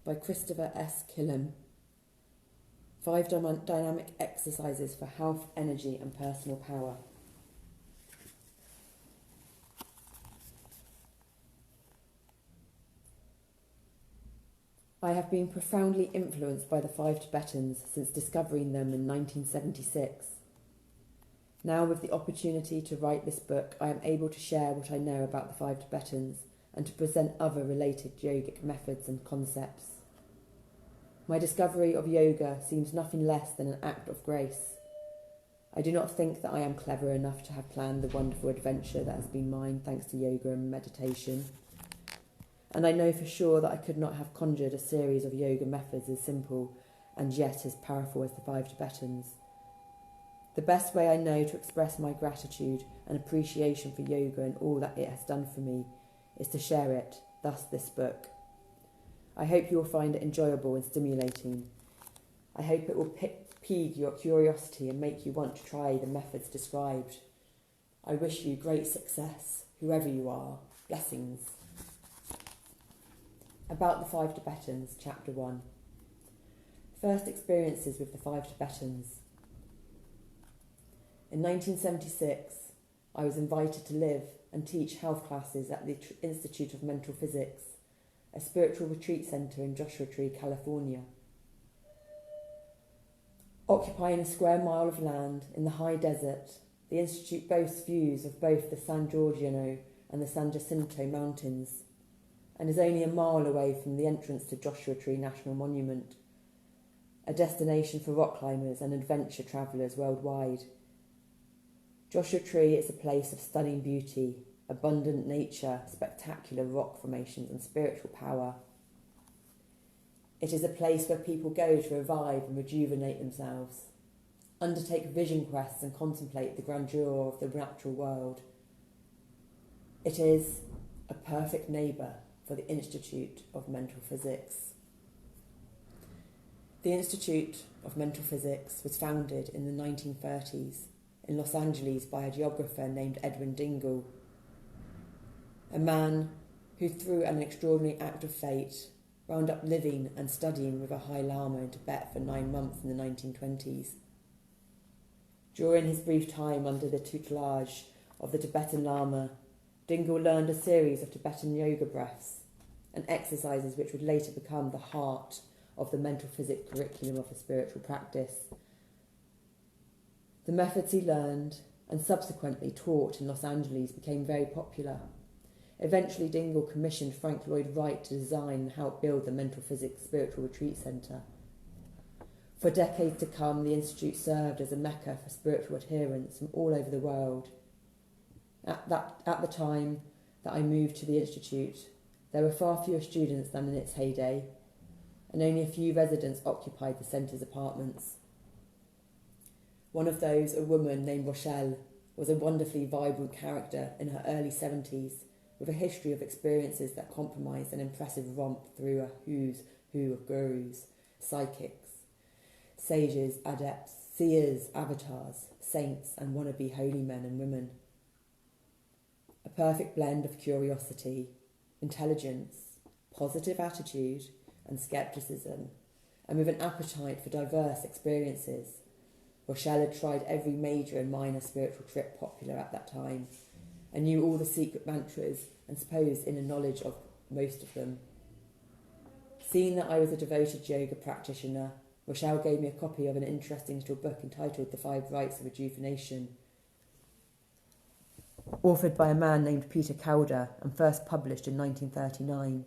by Christopher S. Killam. 5 dynamic exercises for health, energy and personal power. I have been profoundly influenced by the 5 Tibetans since discovering them in 1976. Now, with the opportunity to write this book, I am able to share what I know about the 5 Tibetans and to present other related yogic methods and concepts. My discovery of yoga seems nothing less than an act of grace. I do not think that I am clever enough to have planned the wonderful adventure that has been mine thanks to yoga and meditation. And I know for sure that I could not have conjured a series of yoga methods as simple and yet as powerful as the 5 Tibetans. The best way I know to express my gratitude and appreciation for yoga and all that it has done for me is to share it, thus this book. I hope you will find it enjoyable and stimulating. I hope it will pique your curiosity and make you want to try the methods described. I wish you great success, whoever you are. Blessings. About the 5 Tibetans, Chapter 1. First experiences with the 5 Tibetans. In 1976, I was invited to live and teach health classes at the Institute of Mental Physics, a spiritual retreat centre in Joshua Tree, California. Occupying a square mile of land in the high desert, the institute boasts views of both the San Giorgiano and the San Jacinto mountains, and is only a mile away from the entrance to Joshua Tree National Monument, a destination for rock climbers and adventure travellers worldwide. Joshua Tree is a place of stunning beauty, abundant nature, spectacular rock formations and spiritual power. It is a place where people go to revive and rejuvenate themselves, undertake vision quests and contemplate the grandeur of the natural world. It is a perfect neighbour for the Institute of Mental Physics. The Institute of Mental Physics was founded in the 1930s in Los Angeles by a geographer named Edwin Dingle, a man who, through an extraordinary act of fate, wound up living and studying with a High Lama in Tibet for 9 months in the 1920s. During his brief time under the tutelage of the Tibetan Lama, Dingle learned a series of Tibetan yoga breaths and exercises which would later become the heart of the mental physics curriculum of a spiritual practice. The methods he learned and subsequently taught in Los Angeles became very popular. Eventually, Dingle commissioned Frank Lloyd Wright to design and help build the Mental Physics Spiritual Retreat Centre. For decades to come, the Institute served as a mecca for spiritual adherents from all over the world. At the time that I moved to the Institute, there were far fewer students than in its heyday, and only a few residents occupied the centre's apartments. One of those, a woman named Rochelle, was a wonderfully vibrant character in her early 70s, with a history of experiences that compromised an impressive romp through a who's who of gurus, psychics, sages, adepts, seers, avatars, saints, and wannabe holy men and women. A perfect blend of curiosity, intelligence, positive attitude, and skepticism, and with an appetite for diverse experiences. Rochelle had tried every major and minor spiritual trip popular at that time, and knew all the secret mantras and supposed inner knowledge of most of them. Seeing that I was a devoted yoga practitioner, Rochelle gave me a copy of an interesting little book entitled The 5 Rites of Rejuvenation, authored by a man named Peter Calder and first published in 1939.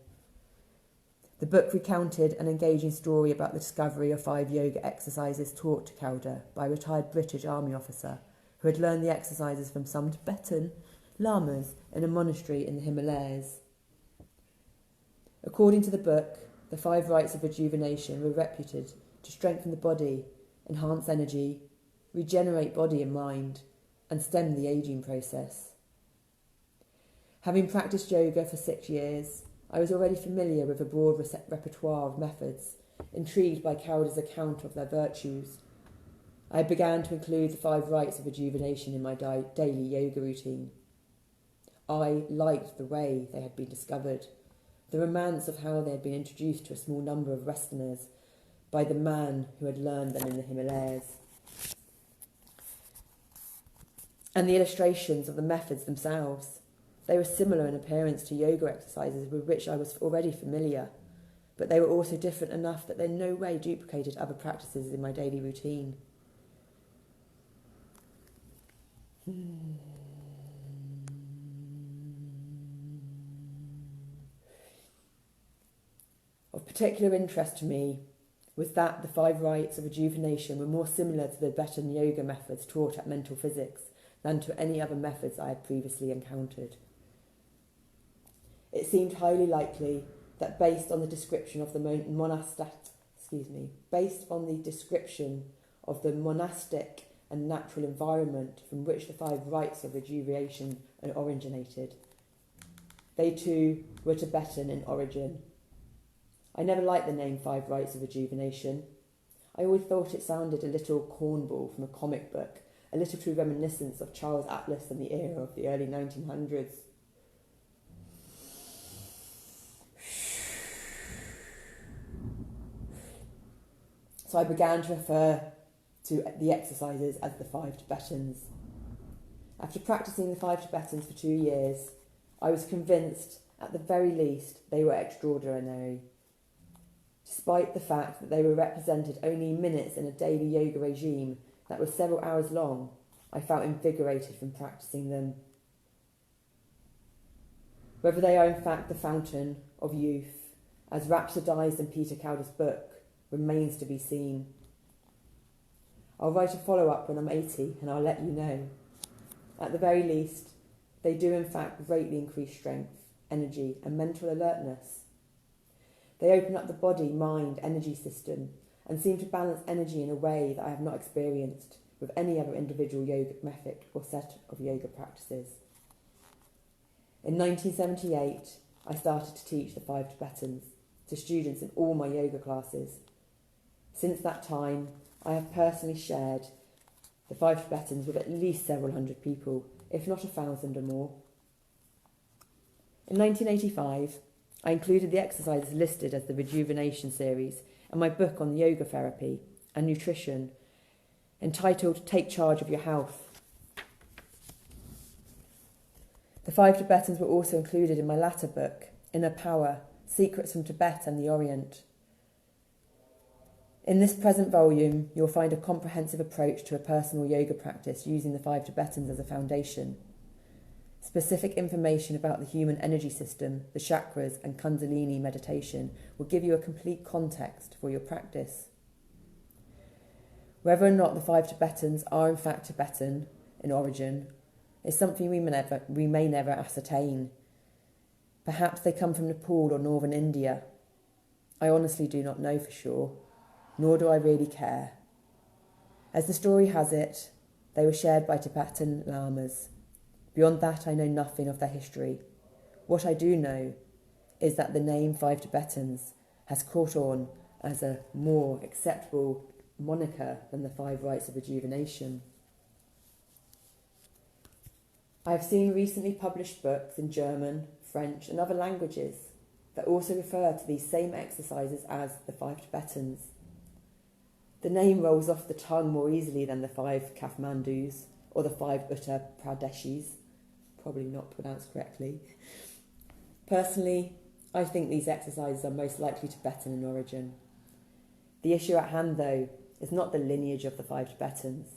The book recounted an engaging story about the discovery of 5 yoga exercises taught to Calder by a retired British Army officer who had learned the exercises from some Tibetan lamas in a monastery in the Himalayas. According to the book, the 5 rites of rejuvenation were reputed to strengthen the body, enhance energy, regenerate body and mind, and stem the ageing process. Having practiced yoga for 6 years, I was already familiar with a broad repertoire of methods, intrigued by Calder's account of their virtues. I began to include the 5 rites of rejuvenation in my daily yoga routine. I liked the way they had been discovered, the romance of how they had been introduced to a small number of Westerners by the man who had learned them in the Himalayas, and the illustrations of the methods themselves. They were similar in appearance to yoga exercises with which I was already familiar, but they were also different enough that they in no way duplicated other practices in my daily routine. Of particular interest to me was that the 5 rites of rejuvenation were more similar to the Tibetan yoga methods taught at mental physics than to any other methods I had previously encountered. It seemed highly likely that based on the description of the monastic and natural environment from which the 5 rites of rejuvenation originated, they too were Tibetan in origin. I never liked the name 5 rites of rejuvenation. I always thought it sounded a little cornball from a comic book, a little too reminiscent of Charles Atlas and the era of the early 1900s. So I began to refer to the exercises as the 5 Tibetans. After practicing the 5 Tibetans for 2 years, I was convinced, at the very least, they were extraordinary. Despite the fact that they were represented only minutes in a daily yoga regime that was several hours long, I felt invigorated from practicing them. Whether they are in fact the fountain of youth, as rhapsodised in Peter Cowder's book, remains to be seen. I'll write a follow-up when I'm 80 and I'll let you know. At the very least, they do in fact greatly increase strength, energy and mental alertness. They open up the body-mind energy system and seem to balance energy in a way that I have not experienced with any other individual yoga method or set of yoga practices. In 1978, I started to teach the 5 Tibetans to students in all my yoga classes. Since that time, I have personally shared the 5 Tibetans with at least several hundred people, if not 1,000 or more. In 1985, I included the exercises listed as the Rejuvenation series and my book on yoga therapy and nutrition, entitled Take Charge of Your Health. The 5 Tibetans were also included in my latter book, Inner Power, Secrets from Tibet and the Orient. In this present volume, you'll find a comprehensive approach to a personal yoga practice using the 5 Tibetans as a foundation. Specific information about the human energy system, the chakras and Kundalini meditation will give you a complete context for your practice. Whether or not the 5 Tibetans are in fact Tibetan in origin is something we may never ascertain. Perhaps they come from Nepal or northern India. I honestly do not know for sure, nor do I really care. As the story has it, they were shared by Tibetan lamas. Beyond that, I know nothing of their history. What I do know is that the name 5 Tibetans has caught on as a more acceptable moniker than the 5 rites of rejuvenation. I have seen recently published books in German, French and other languages that also refer to these same exercises as the 5 Tibetans. The name rolls off the tongue more easily than the 5 Kathmandus or the 5 Uttar Pradeshis, probably not pronounced correctly. Personally, I think these exercises are most likely Tibetan in origin. The issue at hand, though, is not the lineage of the 5 Tibetans.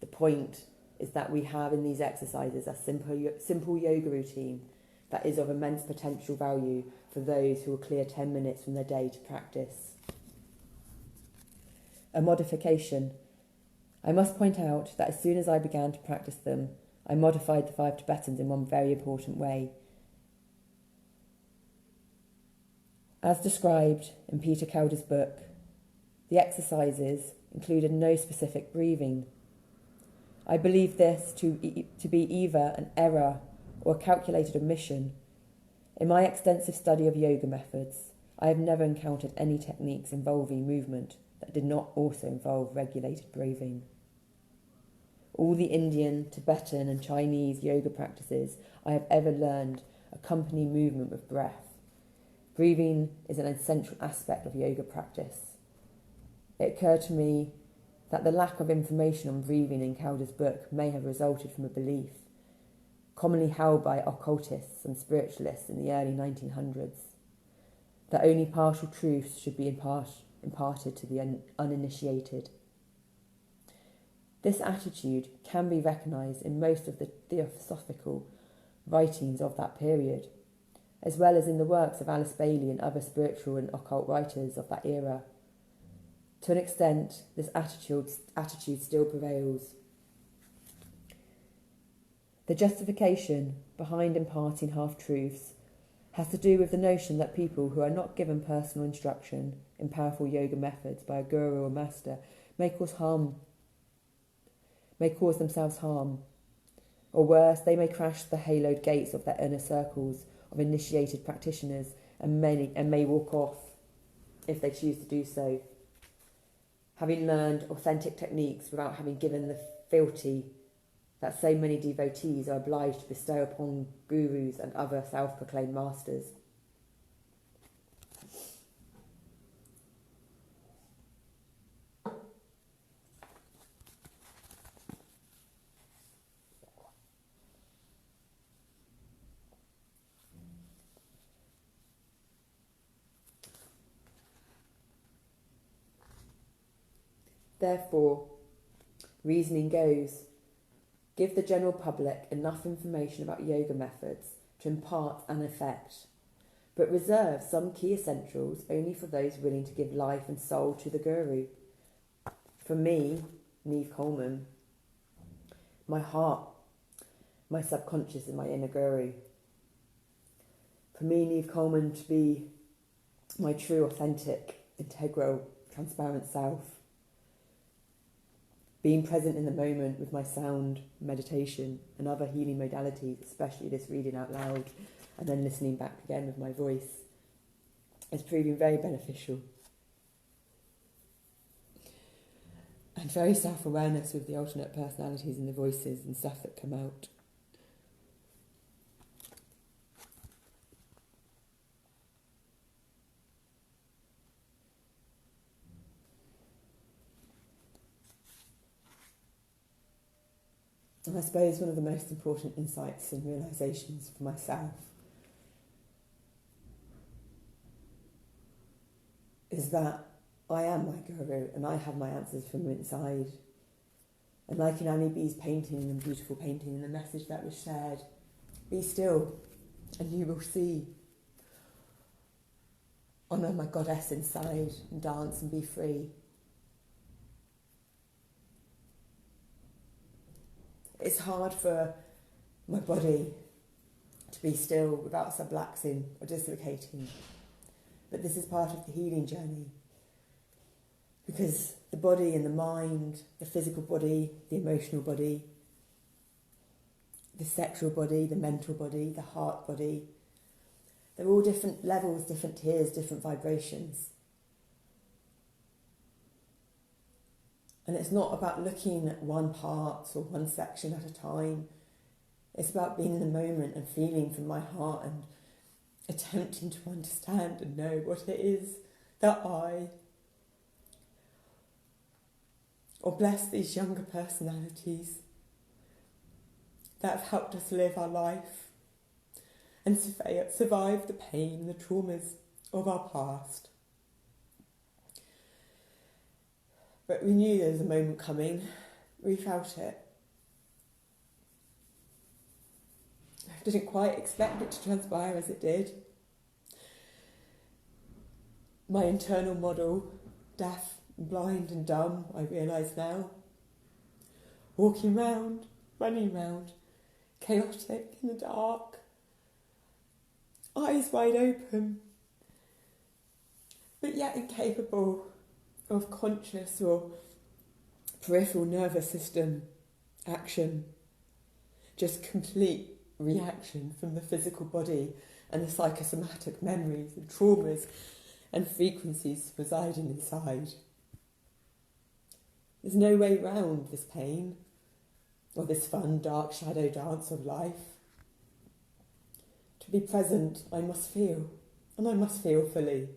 The point is that we have in these exercises a simple yoga routine that is of immense potential value for those who will clear 10 minutes from their day to practice. A modification. I must point out that as soon as I began to practice them, I modified the 5 Tibetans in one very important way. As described in Peter Cowder's book, the exercises included no specific breathing. I believe this to be either an error or a calculated omission. In my extensive study of yoga methods, I have never encountered any techniques involving movement that did not also involve regulated breathing. All the Indian, Tibetan and Chinese yoga practices I have ever learned accompany movement with breath. Breathing is an essential aspect of yoga practice. It occurred to me that the lack of information on breathing in Cowder's book may have resulted from a belief, commonly held by occultists and spiritualists in the early 1900s, that only partial truths should be imparted to the uninitiated. This attitude can be recognised in most of the theosophical writings of that period, as well as in the works of Alice Bailey and other spiritual and occult writers of that era. To an extent, this attitude still prevails. The justification behind imparting half-truths has to do with the notion that people who are not given personal instruction in powerful yoga methods by a guru or master may cause themselves harm, or worse, they may crash the haloed gates of their inner circles of initiated practitioners and may walk off if they choose to do so, having learned authentic techniques without having given the fealty that so many devotees are obliged to bestow upon gurus and other self-proclaimed masters. Therefore, reasoning goes, give the general public enough information about yoga methods to impart an effect, but reserve some key essentials only for those willing to give life and soul to the guru. For me, Neve Coleman, my heart, my subconscious and my inner guru. For me, Neve Coleman, to be my true, authentic, integral, transparent self. Being present in the moment with my sound, meditation and other healing modalities, especially this reading out loud and then listening back again with my voice, is proving very beneficial. And very self-awareness with the alternate personalities and the voices and stuff that come out. And I suppose one of the most important insights and realisations for myself is that I am my guru and I have my answers from inside. And like in Annie B's painting and beautiful painting and the message that was shared, be still and you will see. Honour my goddess inside and dance and be free. It's hard for my body to be still without subluxing or dislocating. But this is part of the healing journey. Because the body and the mind, the physical body, the emotional body, the sexual body, the mental body, the heart body, they're all different levels, different tiers, different vibrations. And it's not about looking at one part or one section at a time. It's about being in the moment and feeling from my heart and attempting to understand and know what it is that or bless these younger personalities that have helped us live our life and survive the pain and the traumas of our past. But we knew there was a moment coming. We felt it. I didn't quite expect it to transpire as it did. My internal model, deaf, blind and dumb, I realise now. Walking round, running round, chaotic in the dark, eyes wide open, but yet incapable of conscious or peripheral nervous system action, just complete reaction from the physical body and the psychosomatic memories and traumas and frequencies residing inside. There's no way round this pain or this fun, dark shadow dance of life. To be present, I must feel. and I must feel fully.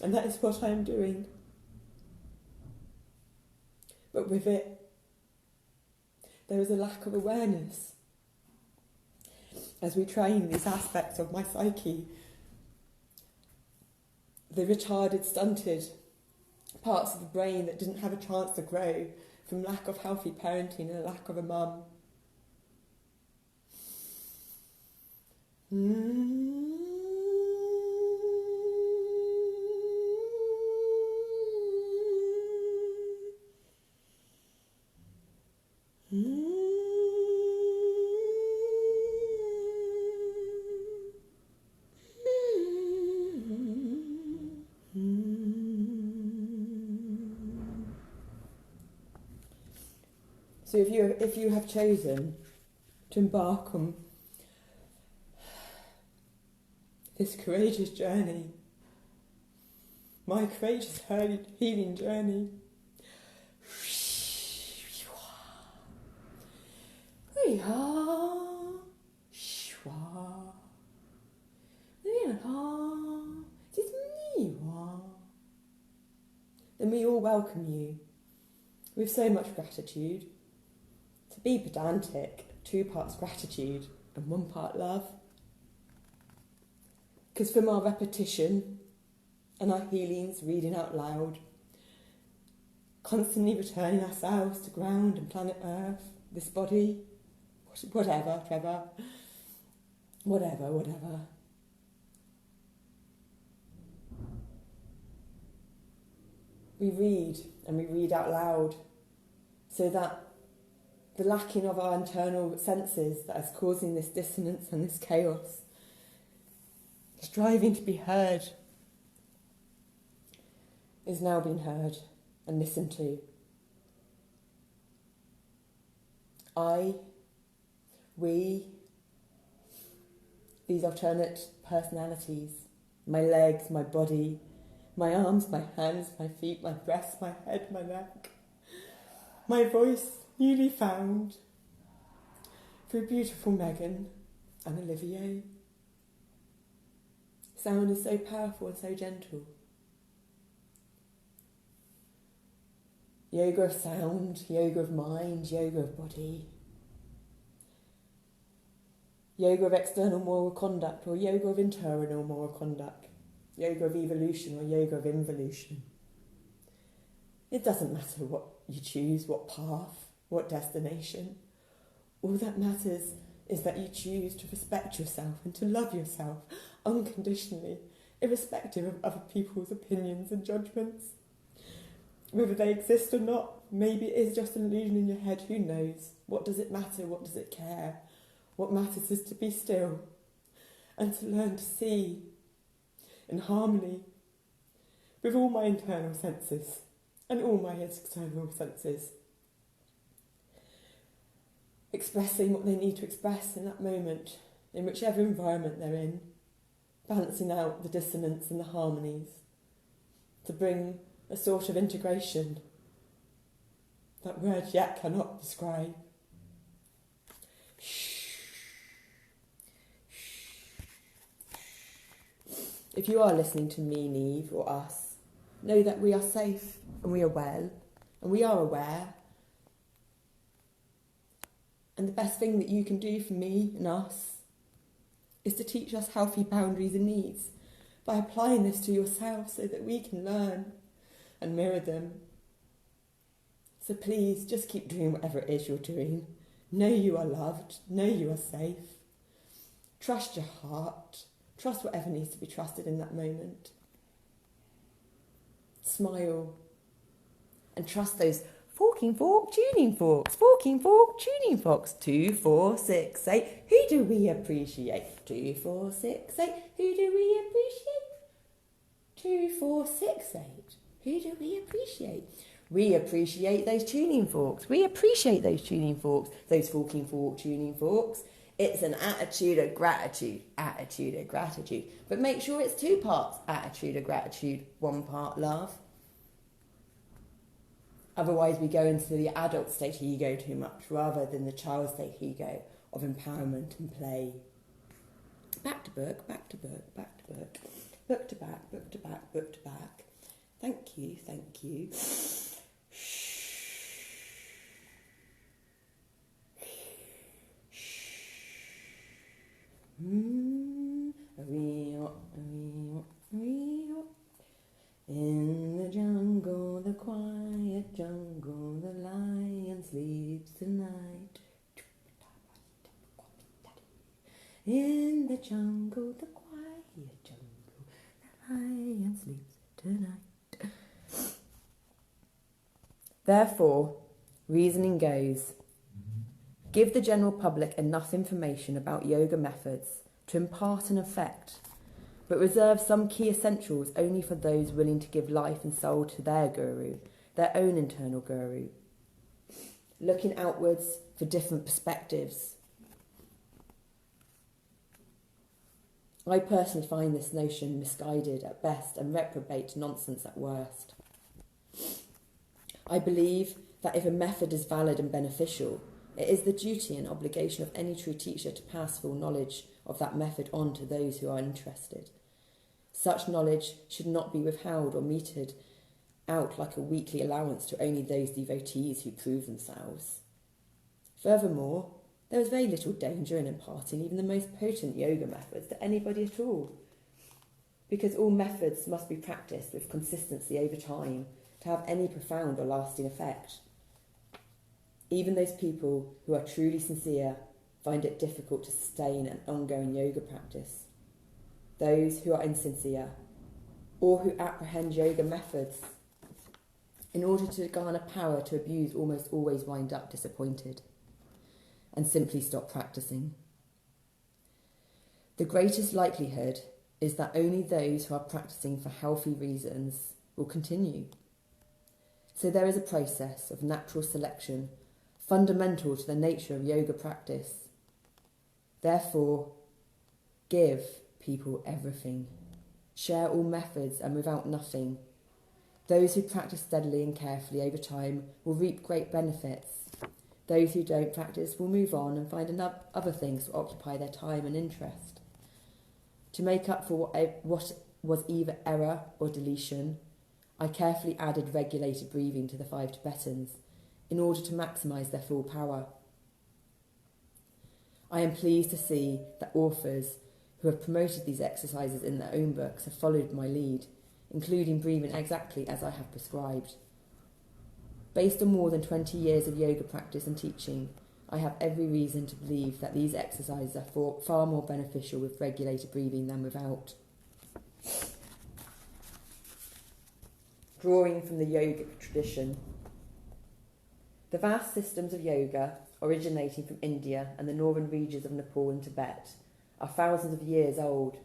And that is what I am doing. But with it, there is a lack of awareness. As we train these aspects of my psyche, the retarded, stunted parts of the brain that didn't have a chance to grow from lack of healthy parenting and a lack of a mum. So if you have chosen to embark on this courageous journey, my courageous healing journey, then we all welcome you with so much gratitude. To be pedantic, 2 parts gratitude and 1 part love. Because from our repetition and our healings, reading out loud, constantly returning ourselves to ground and planet Earth, this body, whatever, Trevor, whatever. We read and we read out loud so that the lacking of our internal senses that is causing this dissonance and this chaos, striving to be heard, is now being heard and listened to. We, these alternate personalities, my legs, my body, my arms, my hands, my feet, my breast, my head, my neck, my voice, newly found through beautiful Megan and Olivier. Sound is so powerful and so gentle. Yoga of sound, yoga of mind, yoga of body. Yoga of external moral conduct or yoga of internal moral conduct. Yoga of evolution or yoga of involution. It doesn't matter what you choose, what path, what destination. All that matters is that you choose to respect yourself and to love yourself unconditionally, irrespective of other people's opinions and judgments. Whether they exist or not, maybe it is just an illusion in your head, who knows? What does it matter? What does it care? What matters is to be still and to learn to see in harmony with all my internal senses and all my external senses, expressing what they need to express in that moment, in whichever environment they're in, balancing out the dissonance and the harmonies to bring a sort of integration that words yet cannot describe. If you are listening to me, Neve, or us, know that we are safe and we are well and we are aware. And the best thing that you can do for me and us is to teach us healthy boundaries and needs by applying this to yourself so that we can learn and mirror them. So please just keep doing whatever it is you're doing. Know you are loved. Know you are safe. Trust your heart. Trust whatever needs to be trusted in that moment. Smile. And trust those forking fork, tuning forks. Forking fork, tuning forks. 2, 4, 6, 8. Who do we appreciate? 2, 4, 6, 8. Who do we appreciate? 2, 4, 6, 8. Who do we appreciate? We appreciate those tuning forks. We appreciate those tuning forks. Those forking fork, tuning forks. It's an attitude of gratitude. Attitude of gratitude. But make sure it's 2 parts. Attitude of gratitude, 1 part love. Otherwise we go into the adult state ego too much rather than the child state ego of empowerment and play. Back to book, back to book, back to book. Book to back, book to back, book to back. Thank you, thank you. In the jungle, the quiet jungle, the lion sleeps tonight. In the jungle, the quiet jungle, the lion sleeps tonight. Therefore, reasoning goes, give the general public enough information about yoga methods to impart an effect, but reserve some key essentials only for those willing to give life and soul to their guru, their own internal guru. Looking outwards for different perspectives. I personally find this notion misguided at best and reprobate nonsense at worst. I believe that if a method is valid and beneficial, it is the duty and obligation of any true teacher to pass full knowledge of that method on to those who are interested. Such knowledge should not be withheld or meted out like a weekly allowance to only those devotees who prove themselves. Furthermore, there is very little danger in imparting even the most potent yoga methods to anybody at all, because all methods must be practiced with consistency over time to have any profound or lasting effect. Even those people who are truly sincere find it difficult to sustain an ongoing yoga practice. Those who are insincere or who apprehend yoga methods in order to garner power to abuse almost always wind up disappointed and simply stop practicing. The greatest likelihood is that only those who are practicing for healthy reasons will continue. So there is a process of natural selection fundamental to the nature of yoga practice. Therefore, give people everything. Share all methods and without nothing. Those who practice steadily and carefully over time will reap great benefits. Those who don't practice will move on and find other things to occupy their time and interest. To make up for what was either error or deletion, I carefully added regulated breathing to the 5 Tibetans in order to maximise their full power. I am pleased to see that authors who have promoted these exercises in their own books have followed my lead, including breathing exactly as I have prescribed. Based on more than 20 years of yoga practice and teaching, I have every reason to believe that these exercises are far more beneficial with regulated breathing than without. Drawing from the yogic tradition. The vast systems of yoga, originating from India and the northern regions of Nepal and Tibet, are thousands of years old.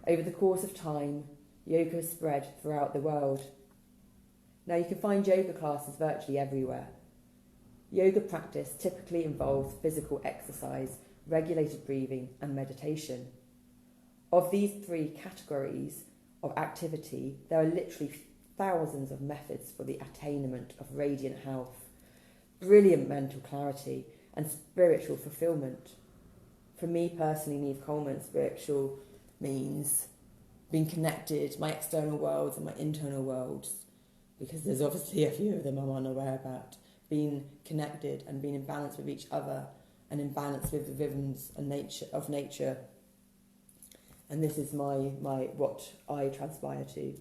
Over the course of time, yoga has spread throughout the world. Now you can find yoga classes virtually everywhere. Yoga practice typically involves physical exercise, regulated breathing and meditation. Of these 3 categories of activity, there are literally thousands of methods for the attainment of radiant health, brilliant mental clarity and spiritual fulfillment. For me personally, Neve Coleman, spiritual means being connected, my external worlds and my internal worlds, because there's obviously a few of them I'm unaware about, being connected and being in balance with each other and in balance with the rhythms and nature. And this is my what I transpire to.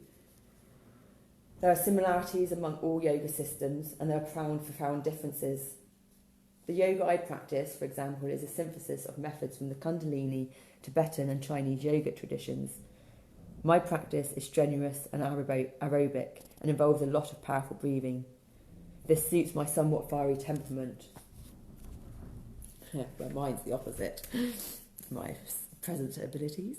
There are similarities among all yoga systems and there are profound differences. The yoga I practice, for example, is a synthesis of methods from the Kundalini, Tibetan and Chinese yoga traditions. My practice is strenuous and aerobic and involves a lot of powerful breathing. This suits my somewhat fiery temperament. Well, mine's the opposite. My present abilities.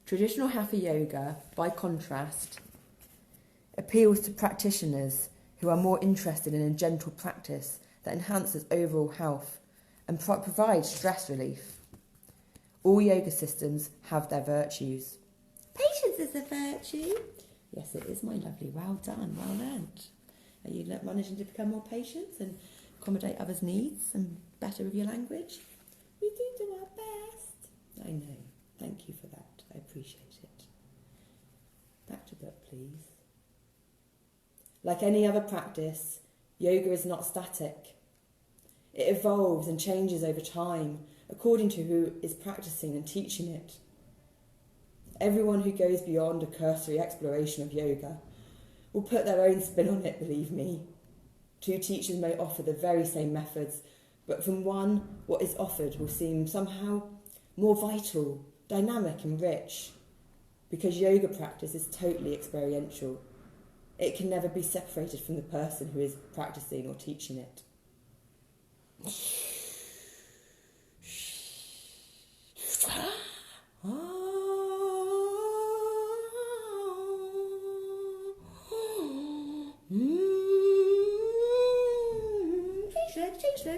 Traditional Hatha Yoga, by contrast, appeals to practitioners who are more interested in a gentle practice that enhances overall health and provides stress relief. All yoga systems have their virtues. Patience is a virtue. Yes, it is, my lovely. Well done, well learnt. Are you managing to become more patient and accommodate others' needs and better with your language. We do our best. I know. Thank you for that. I appreciate it. Back to book, please. Like any other practice, yoga is not static. It evolves and changes over time, according to who is practicing and teaching it. Everyone who goes beyond a cursory exploration of yoga will put their own spin on it, believe me. Two teachers may offer the very same methods, but from one, what is offered will seem somehow more vital, dynamic and rich, because yoga practice is totally experiential. It can never be separated from the person who is practicing or teaching it.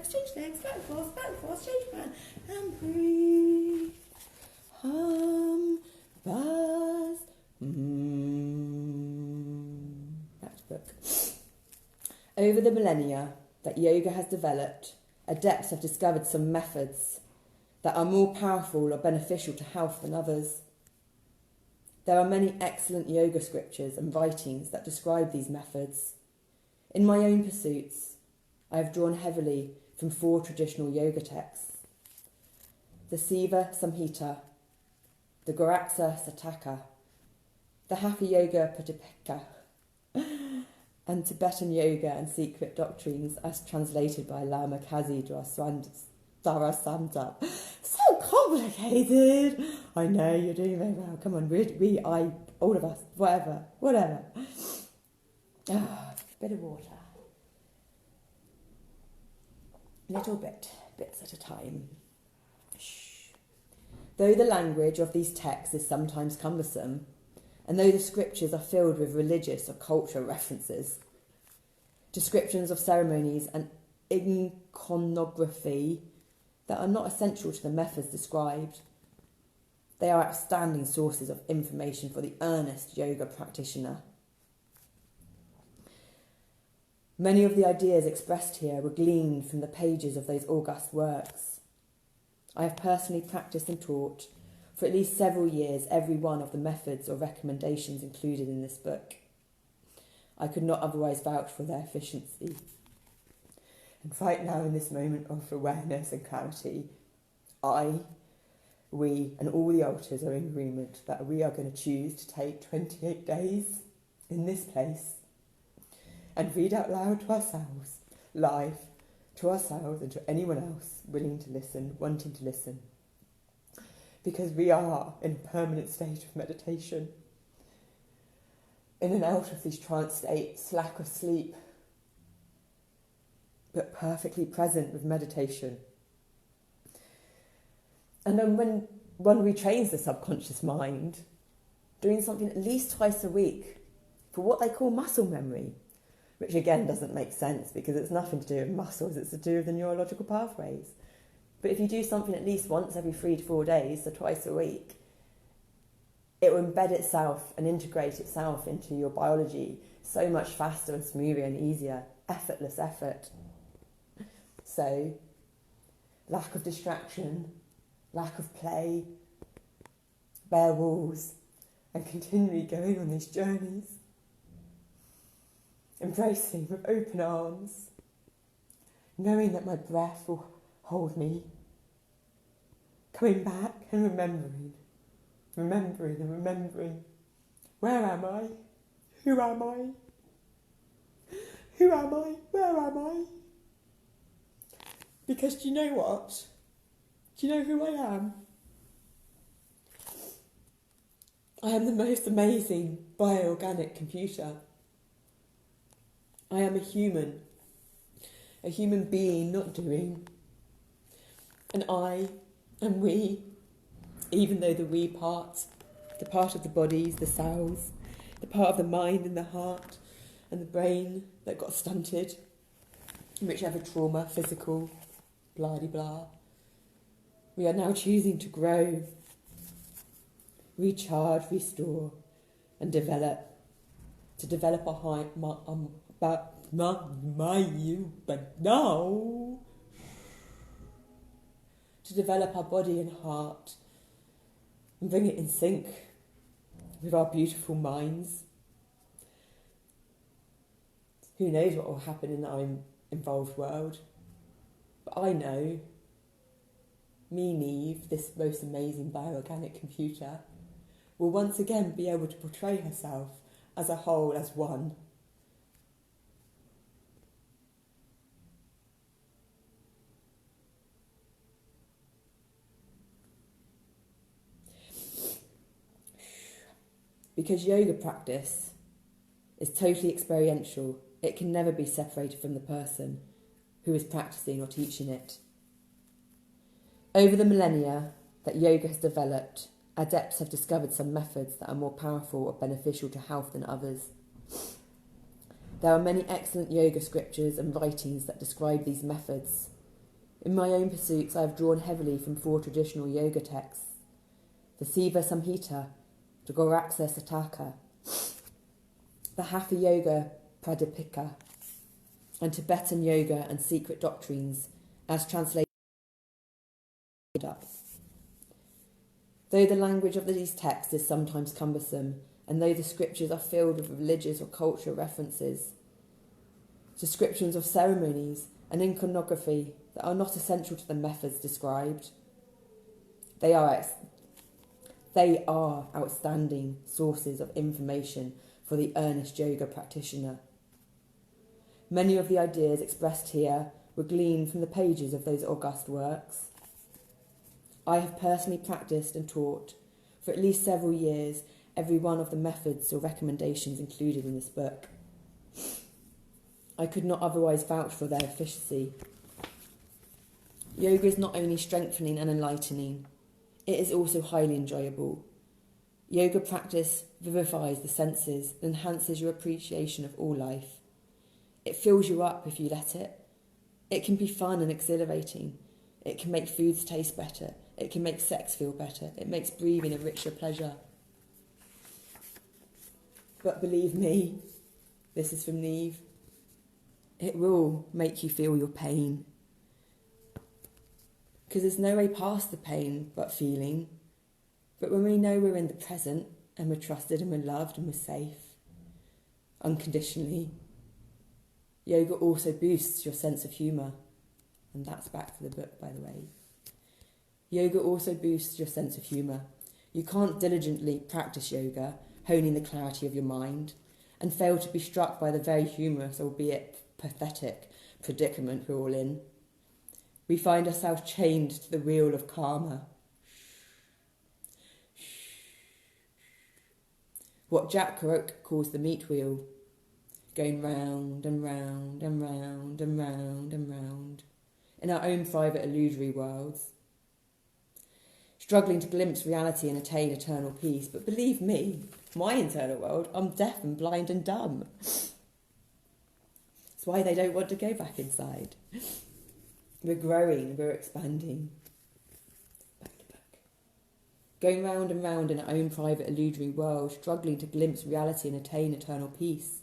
Change legs, back forth, change man, and breathe, hum, buzz, Back to book. Over the millennia that yoga has developed, adepts have discovered some methods that are more powerful or beneficial to health than others. There are many excellent yoga scriptures and writings that describe these methods. In my own pursuits, I have drawn heavily from 4 traditional yoga texts: the Siva Samhita, the Goraksa Sataka, the Hatha Yoga Pratipika, and Tibetan Yoga and Secret Doctrines as translated by Lama Kazi Dharasanta. So complicated! I know, you're doing very well. Come on, all of us, whatever. Bit of water. Little bits at a time. Shh. Though the language of these texts is sometimes cumbersome, and though the scriptures are filled with religious or cultural references, descriptions of ceremonies and iconography that are not essential to the methods described, they are outstanding sources of information for the earnest yoga practitioner. Many of the ideas expressed here were gleaned from the pages of those august works. I have personally practiced and taught for at least several years every one of the methods or recommendations included in this book. I could not otherwise vouch for their efficiency. And right now, in this moment of awareness and clarity, we and all the altars are in agreement that we are going to choose to take 28 days in this place and read out loud to ourselves, live, to ourselves and to anyone else willing to listen, wanting to listen. Because we are in a permanent state of meditation, in and out of these trance states, lack of sleep, but perfectly present with meditation. And then when one retrains the subconscious mind, doing something at least twice a week for what they call muscle memory, which again doesn't make sense because it's nothing to do with muscles, it's to do with the neurological pathways. But if you do something at least once every 3 to 4 days, so twice a week, it will embed itself and integrate itself into your biology so much faster and smoother and easier, effortless effort. So, lack of distraction, lack of play, bare walls, and continually going on these journeys. Embracing with open arms, knowing that my breath will hold me, coming back and remembering. Where am I? Who am I? Who am I? Where am I? Because do you know what? Do you know who I am? I am the most amazing bioorganic computer. I am a human being not doing. And I and we, even though the we part, the part of the bodies, the cells, the part of the mind and the heart and the brain that got stunted, whichever trauma, physical, blah-de-blah, we are now choosing to grow, recharge, restore and develop, to develop our not my you, but now. To develop our body and heart and bring it in sync with our beautiful minds. Who knows what will happen in our involved world? But I know, me, Neve, this most amazing bioorganic computer, will once again be able to portray herself as a whole, as one. Because yoga practice is totally experiential, it can never be separated from the person who is practicing or teaching it. Over the millennia that yoga has developed, adepts have discovered some methods that are more powerful or beneficial to health than others. There are many excellent yoga scriptures and writings that describe these methods. In my own pursuits, I have drawn heavily from 4 traditional yoga texts: the Siva Samhita, the Goraksa Sataka, the Hatha Yoga Pradipika, and Tibetan yoga and secret doctrines as translated up. Though the language of these texts is sometimes cumbersome, and though the scriptures are filled with religious or cultural references, descriptions of ceremonies and iconography that are not essential to the methods described, they are outstanding sources of information for the earnest yoga practitioner. Many of the ideas expressed here were gleaned from the pages of those august works. I have personally practiced and taught for at least several years every one of the methods or recommendations included in this book. I could not otherwise vouch for their efficacy. Yoga is not only strengthening and enlightening, it is also highly enjoyable. Yoga practice vivifies the senses and enhances your appreciation of all life. It fills you up if you let it. It can be fun and exhilarating. It can make foods taste better. It can make sex feel better. It makes breathing a richer pleasure. But believe me, this is from Neve, it will make you feel your pain. Because there's no way past the pain but feeling. But when we know we're in the present and we're trusted and we're loved and we're safe, unconditionally, yoga also boosts your sense of humour. And that's back to the book, by the way. Yoga also boosts your sense of humour. You can't diligently practice yoga, honing the clarity of your mind, and fail to be struck by the very humorous, albeit pathetic, predicament we're all in. We find ourselves chained to the wheel of karma. What Jack Kerouac calls the meat wheel, going round and round and round and round and round in our own private illusory worlds, struggling to glimpse reality and attain eternal peace. But believe me, my internal world, I'm deaf and blind and dumb. That's why they don't want to go back inside. We're growing, we're expanding. Back to back. Going round and round in our own private illusory world, struggling to glimpse reality and attain eternal peace.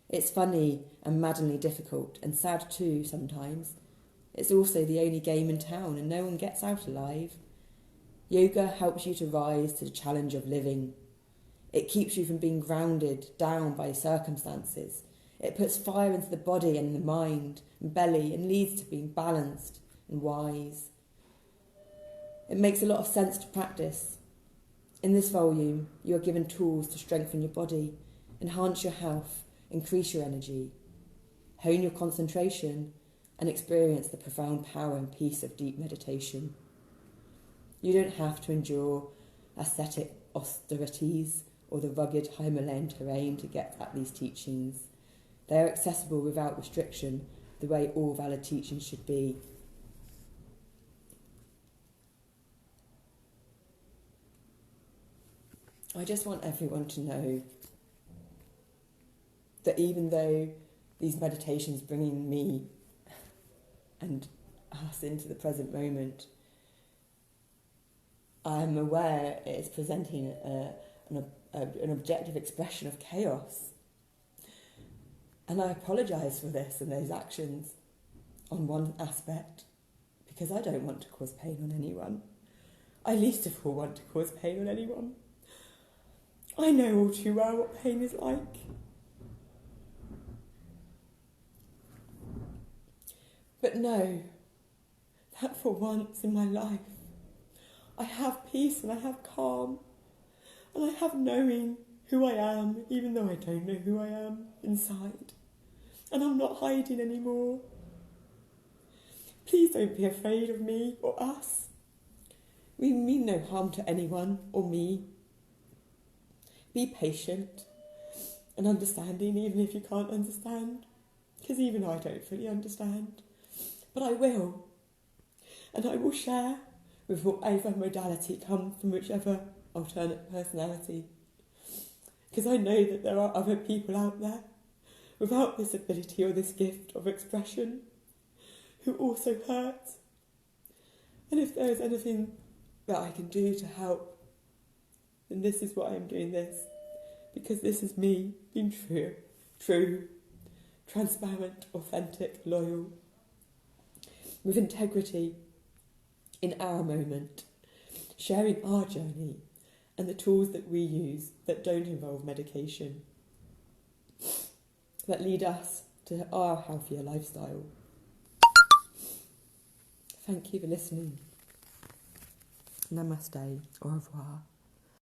It's funny and maddeningly difficult, and sad too sometimes. It's also the only game in town, and no one gets out alive. Yoga helps you to rise to the challenge of living. It keeps you from being grounded down by circumstances. It puts fire into the body and the mind and belly and leads to being balanced and wise. It makes a lot of sense to practice. In this volume, you are given tools to strengthen your body, enhance your health, increase your energy, hone your concentration, and experience the profound power and peace of deep meditation. You don't have to endure ascetic austerities or the rugged Himalayan terrain to get at these teachings. They are accessible without restriction, the way all valid teachings should be. I just want everyone to know that even though these meditations bringing me and us into the present moment, I'm aware it is presenting an objective expression of chaos. And I apologise for this and those actions on one aspect, because I don't want to cause pain on anyone. I least of all want to cause pain on anyone. I know all too well what pain is like. But know that for once in my life, I have peace and I have calm, and I have knowing who I am, even though I don't know who I am inside. And I'm not hiding anymore. Please don't be afraid of me or us. We mean no harm to anyone or me. Be patient and understanding, even if you can't understand, because even I don't fully understand. But I will. And I will share with whatever modality comes from whichever alternate personality. Because I know that there are other people out there without this ability or this gift of expression who also hurt. And if there is anything that I can do to help, then this is why I'm doing this. Because this is me being true, transparent, authentic, loyal, with integrity in our moment, sharing our journey and the tools that we use that don't involve medication, that lead us to our healthier lifestyle. Thank you for listening. Namaste. Au revoir.